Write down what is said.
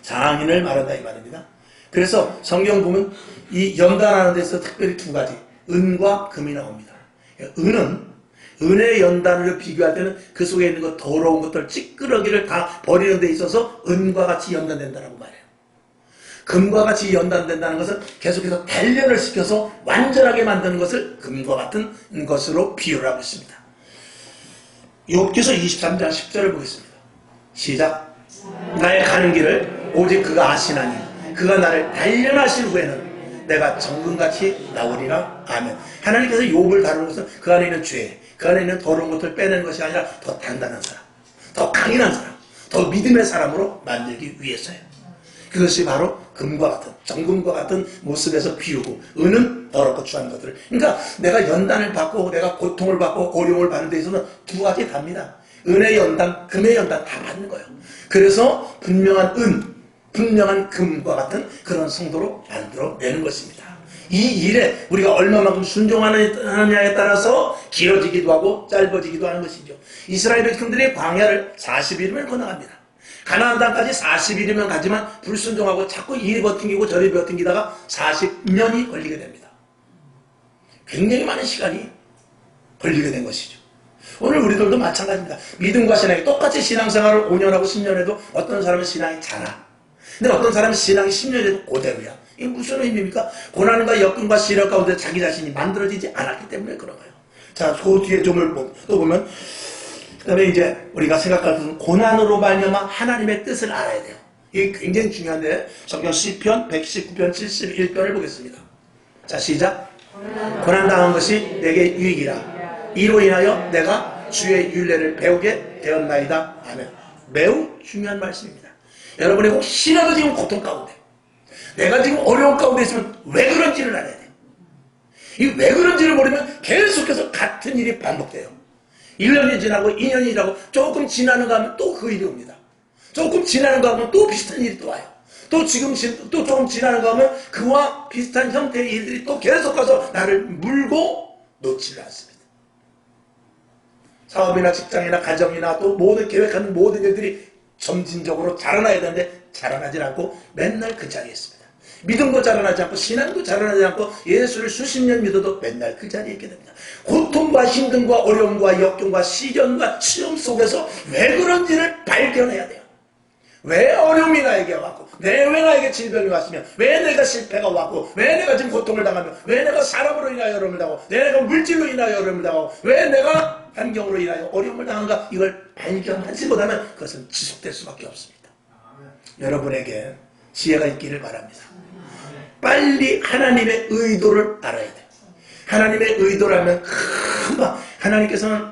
장인을 말한다 이 말입니다. 그래서 성경 보면 이 연단하는 데서 특별히 두 가지 은과 금이 나옵니다. 은의 연단을 비교할 때는 그 속에 있는 것 더러운 것들 찌끄러기를 다 버리는 데 있어서 은과 같이 연단된다고 말해요. 금과 같이 연단된다는 것은 계속해서 단련을 시켜서 완전하게 만드는 것을 금과 같은 것으로 비유를 하고 있습니다. 욥기서 23장 10절을 보겠습니다. 시작. 나의 가는 길을 오직 그가 아시나니 그가 나를 단련하신 후에는 내가 정금같이 나오리라. 아멘. 하나님께서 욥을 다루는 것은 그 안에 있는 죄, 그 안에 있는 더러운 것을 빼내는 것이 아니라 더 단단한 사람, 더 강인한 사람, 더 믿음의 사람으로 만들기 위해서예요. 그것이 바로 금과 같은, 정금과 같은 모습에서 비우고, 은은 더럽고 추한 것들을. 그러니까 내가 연단을 받고 내가 고통을 받고 어려움을 받는 데 있어서는 두 가지 답니다. 은의 연단, 금의 연단 다 받는 거예요. 그래서 분명한 분명한 금과 같은 그런 성도로 만들어내는 것입니다. 이 일에 우리가 얼마만큼 순종하느냐에 따라서 길어지기도 하고 짧아지기도 하는 것이죠. 이스라엘 백성들이 광야를 40일이면 건너갑니다. 가나안 땅까지 40일이면 가지만 불순종하고 자꾸 이리 버팅기고 저리 버팅기다가 40년이 걸리게 됩니다. 굉장히 많은 시간이 걸리게 된 것이죠. 오늘 우리들도 마찬가지입니다. 믿음과 신앙이 똑같이 신앙생활을 5년 하고 10년 해도 어떤 사람은 신앙이 자라. 근데 어떤 사람은 신앙이 10년 해도 그대로야. 이게 무슨 의미입니까? 고난과 역경과 시련 가운데 자기 자신이 만들어지지 않았기 때문에 그런 거예요. 자, 그 뒤에 점을 또 보면 그 다음에 이제 우리가 생각할 것은 고난으로 말미암아 하나님의 뜻을 알아야 돼요. 이게 굉장히 중요한데 성경 시편 119편 71편을 보겠습니다. 자, 시작. 고난당한 것이 내게 유익이라. 이로 인하여 내가 주의 율례를 배우게 되었나이다. 아멘. 매우 중요한 말씀입니다. 여러분이 혹시라도 지금 고통 가운데, 내가 지금 어려운 가운데 있으면 왜 그런지를 알아야 돼요. 이 왜 그런지를 모르면 계속해서 같은 일이 반복돼요. 1년이 지나고 2년이 지나고 조금 지나는가 하면 또 그 일이 옵니다. 조금 지나는가 하면 또 비슷한 일이 또 와요. 또 조금 지나는가 하면 그와 비슷한 형태의 일들이 또 계속 가서 나를 물고 놓지를 않습니다. 사업이나 직장이나 가정이나 또 모든 계획하는 모든 일들이 점진적으로 자라나야 되는데 자라나질 않고 맨날 그 자리에 있습니다. 믿음도 자라나지 않고 신앙도 자라나지 않고 예수를 수십 년 믿어도 맨날 그 자리에 있게 됩니다. 고통과 힘듦과 어려움과 역경과 시련과 시험 속에서 왜 그런지를 발견해야 돼요. 왜 어려움이 나에게 왔고, 왜 나에게 질병이 왔으며, 왜 내가 실패가 왔고, 왜 내가 지금 고통을 당하며, 왜 내가 사람으로 인하여 어려움을 당하고, 왜 내가 물질로 인하여 어려움을 당하고, 왜 내가 환경으로 인하여 어려움을 당한가, 이걸 발견하지 못하면 그것은 지속될 수밖에 없습니다. 여러분에게 지혜가 있기를 바랍니다. 빨리 하나님의 의도를 알아야 돼요. 하나님의 의도라면 금방 하나님께서는